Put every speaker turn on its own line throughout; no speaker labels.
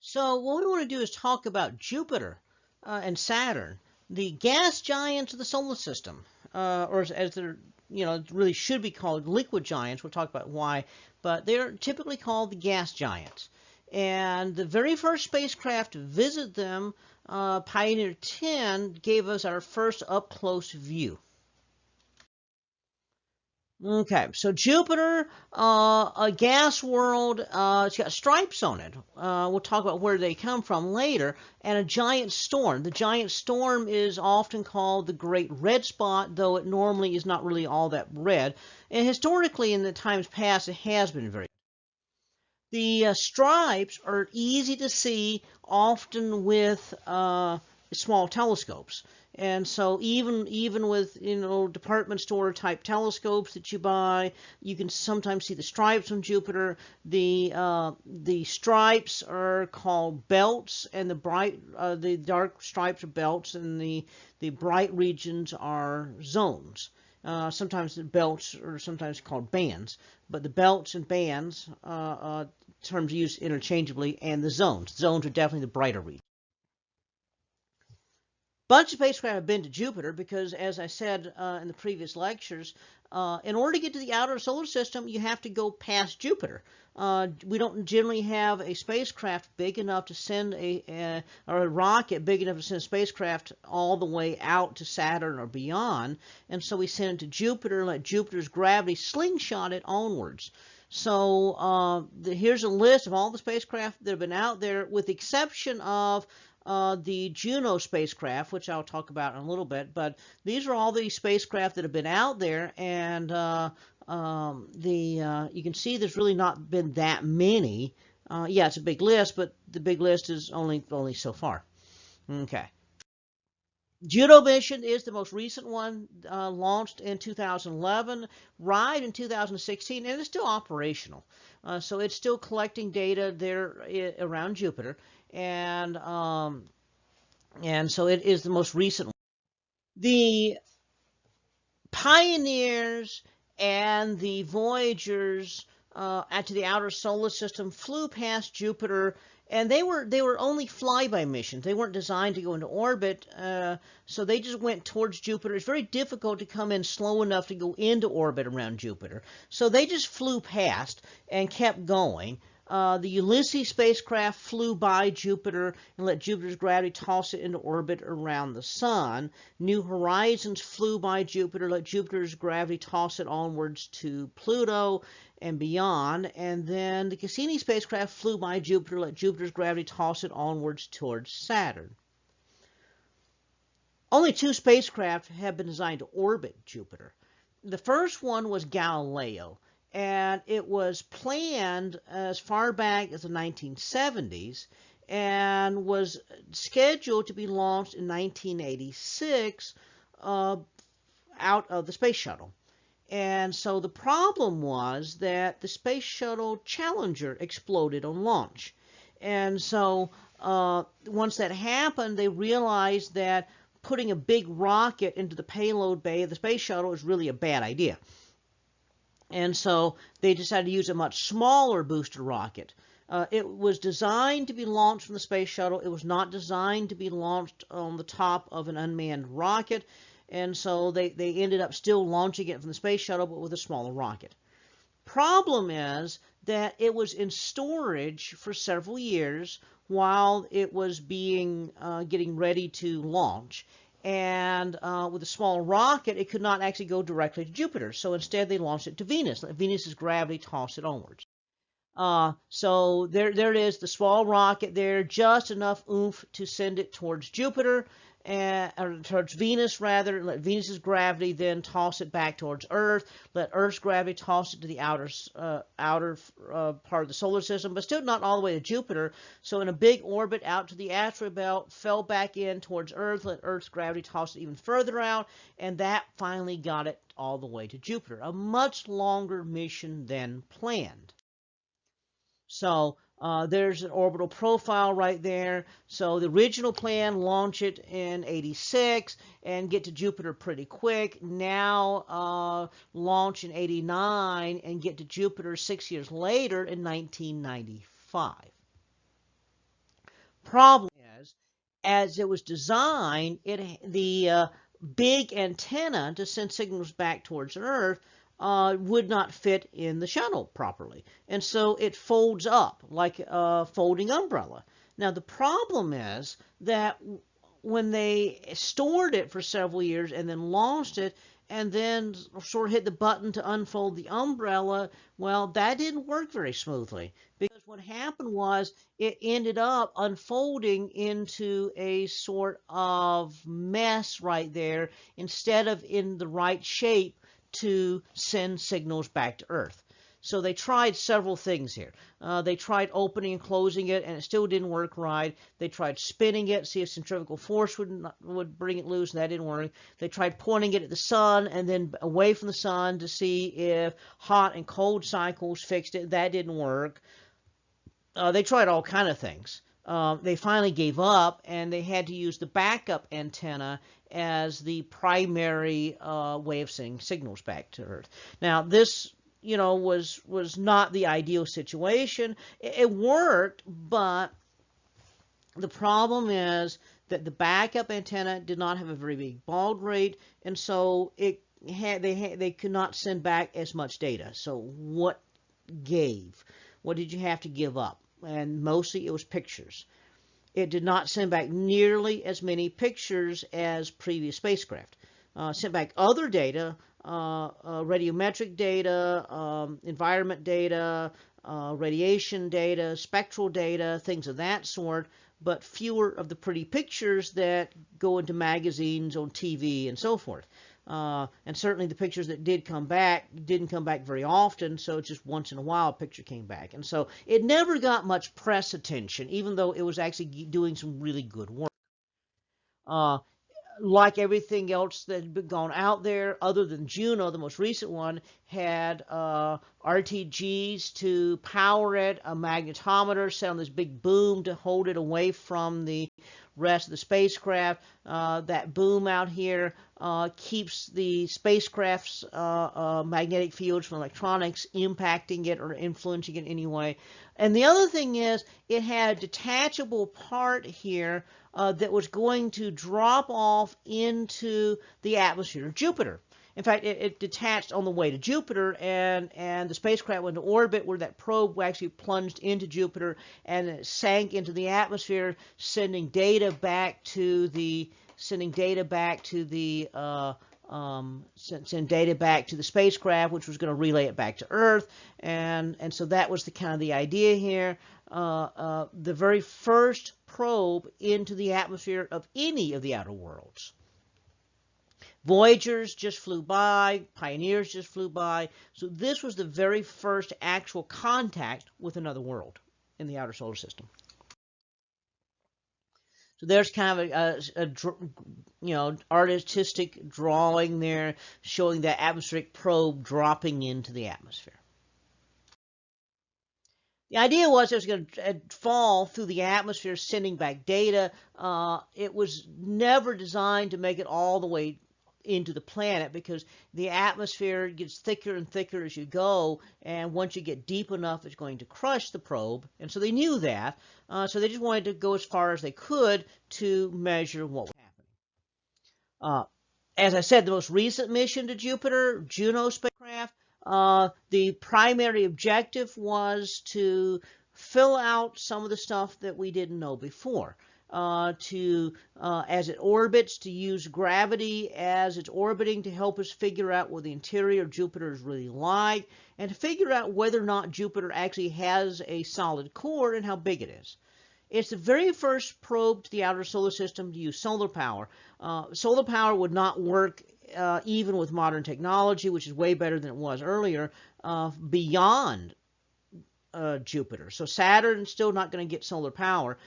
So what we want to do is talk about Jupiter and Saturn, the gas giants of the solar system, or as they're, really should be called liquid giants. We'll talk about why, but they're typically called the gas giants. And the very first spacecraft to visit them, Pioneer 10, gave us our first up-close view. Okay, so Jupiter, a gas world, it's got stripes on it. We'll talk about where they come from later, and a giant storm. The giant storm is often called the Great Red Spot, though it normally is not really all that red. And historically, in the times past, it has been very. The stripes are easy to see, often with small telescopes. And so even with department store type telescopes that you buy, you can sometimes see the stripes on Jupiter. The stripes are called belts, and the dark stripes are belts, and the bright regions are zones. Sometimes the belts are sometimes called bands, but the belts and bands terms used interchangeably, and the zones. Zones are definitely the brighter regions. Bunch of spacecraft have been to Jupiter because, as I said in the previous lectures, in order to get to the outer solar system, you have to go past Jupiter. We don't generally have a spacecraft big enough to send or a rocket big enough to send a spacecraft all the way out to Saturn or beyond, and so we send it to Jupiter and let Jupiter's gravity slingshot it onwards. So here's a list of all the spacecraft that have been out there, with the exception of the Juno spacecraft, which I'll talk about in a little bit. But these are all the spacecraft that have been out there, and you can see there's really not been that many. Yeah, it's a big list, but the big list is only so far. Okay. Juno mission is the most recent one, launched in 2011, arrived in 2016, and it's still operational. So it's still collecting data there around Jupiter, and so it is the most recent one. The Pioneers and the Voyagers to the outer solar system flew past Jupiter, and they were only flyby missions. They weren't designed to go into orbit, so they just went towards Jupiter. It's very difficult to come in slow enough to go into orbit around Jupiter, so they just flew past and kept going. The Ulysses spacecraft flew by Jupiter and let Jupiter's gravity toss it into orbit around the Sun. New Horizons flew by Jupiter, let Jupiter's gravity toss it onwards to Pluto and beyond. And then the Cassini spacecraft flew by Jupiter, let Jupiter's gravity toss it onwards towards Saturn. Only 2 spacecraft have been designed to orbit Jupiter. The first one was Galileo, and it was planned as far back as the 1970s and was scheduled to be launched in 1986 out of the Space Shuttle. And so the problem was that the Space Shuttle Challenger exploded on launch. And so once that happened, they realized that putting a big rocket into the payload bay of the Space Shuttle is really a bad idea. And so they decided to use a much smaller booster rocket. It was designed to be launched from the Space Shuttle. It was not designed to be launched on the top of an unmanned rocket. And so they ended up still launching it from the Space Shuttle, but with a smaller rocket. Problem is that it was in storage for several years while it was getting ready to launch. And with a small rocket, it could not actually go directly to Jupiter. So instead, they launched it to Venus. Let Venus's gravity toss it onwards. So there it is, the small rocket there, just enough oomph to send it towards Jupiter, or towards Venus rather. Let Venus's gravity then toss it back towards Earth. Let Earth's gravity toss it to the outer part of the solar system, but still not all the way to Jupiter. So in a big orbit out to the asteroid belt, fell back in towards Earth. Let Earth's gravity toss it even further out, and that finally got it all the way to Jupiter. A much longer mission than planned. So there's an orbital profile right there. So the original plan, launch it in 86 and get to Jupiter pretty quick. Now launch in 89 and get to Jupiter 6 years later in 1995. Problem is, as it was designed, the big antenna to send signals back towards Earth would not fit in the shuttle properly. And so it folds up like a folding umbrella. Now, the problem is that when they stored it for several years and then lost it, and then sort of hit the button to unfold the umbrella, well, that didn't work very smoothly, because what happened was it ended up unfolding into a sort of mess right there instead of in the right shape to send signals back to Earth. So they tried several things here. They tried opening and closing it, and it still didn't work right. They tried spinning it, see if centrifugal force would bring it loose, and that didn't work. They tried pointing it at the sun and then away from the sun to see if hot and cold cycles fixed it. That didn't work. They tried all kind of things. They finally gave up, and they had to use the backup antenna as the primary way of sending signals back to Earth. Now, this was not the ideal situation. It worked, but the problem is that the backup antenna did not have a very big baud rate, and so they could not send back as much data. So what gave? What did you have to give up? And mostly it was pictures. It did not send back nearly as many pictures as previous spacecraft. Sent back other data, radiometric data, environment data, radiation data, spectral data, things of that sort, but fewer of the pretty pictures that go into magazines, on TV, and so forth. And certainly the pictures that didn't come back very often, so just once in a while a picture came back. And so it never got much press attention, even though it was actually doing some really good work. Like everything else that had gone out there, other than Juno, the most recent one, had RTGs to power it, a magnetometer set on this big boom to hold it away from the rest of the spacecraft. That boom out here keeps the spacecraft's magnetic fields from electronics impacting it or influencing it in any way. And the other thing is, it had a detachable part here that was going to drop off into the atmosphere of Jupiter. In fact, it detached on the way to Jupiter, and the spacecraft went into orbit where that probe actually plunged into Jupiter, and it sank into the atmosphere, sending data back to the spacecraft, which was going to relay it back to Earth, and so that was the kind of the idea here. The very first probe into the atmosphere of any of the outer worlds. Voyagers just flew by, Pioneers just flew by, so this was the very first actual contact with another world in the outer solar system. So there's kind of a artistic drawing there showing that atmospheric probe dropping into the atmosphere. The idea was it was going to fall through the atmosphere, sending back data. It was never designed to make it all the way into the planet, because the atmosphere gets thicker and thicker as you go, and once you get deep enough, it's going to crush the probe. And so they knew that, so they just wanted to go as far as they could to measure what was happening. As I said, the most recent mission to Jupiter, Juno spacecraft, the primary objective was to fill out some of the stuff that we didn't know before. As it orbits, to use gravity as it's orbiting to help us figure out what the interior of Jupiter is really like, and to figure out whether or not Jupiter actually has a solid core and how big it is. It's the very first probe to the outer solar system to use solar power. Solar power would not work even with modern technology, which is way better than it was earlier, beyond Jupiter. So Saturn's still not going to get solar power.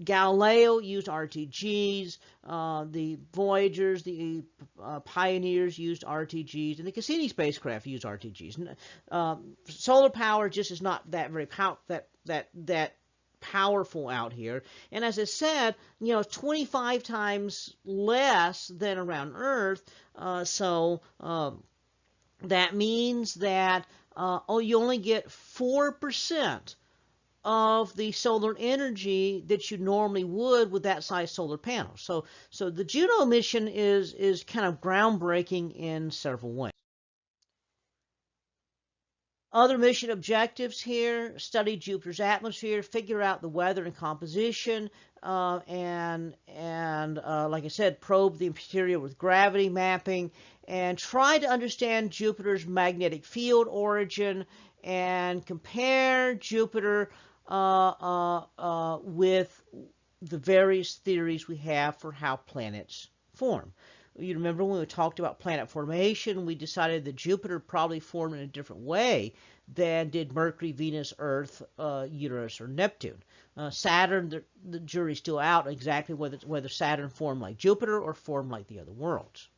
Galileo used RTGs, the Voyagers, the Pioneers used RTGs, and the Cassini spacecraft used RTGs. Solar power just is not that very powerful out here. And as I said, 25 times less than around Earth. So that means that you only get 4% of the solar energy that you normally would with that size solar panel. So the Juno mission is kind of groundbreaking in several ways. Other mission objectives here: study Jupiter's atmosphere, figure out the weather and composition, and like I said, probe the interior with gravity mapping, and try to understand Jupiter's magnetic field origin, and compare Jupiter with the various theories we have for how planets form. You remember when we talked about planet formation, we decided that Jupiter probably formed in a different way than did Mercury, Venus, Earth, Uranus, or Neptune. Saturn, the jury's still out exactly whether Saturn formed like Jupiter or formed like the other worlds.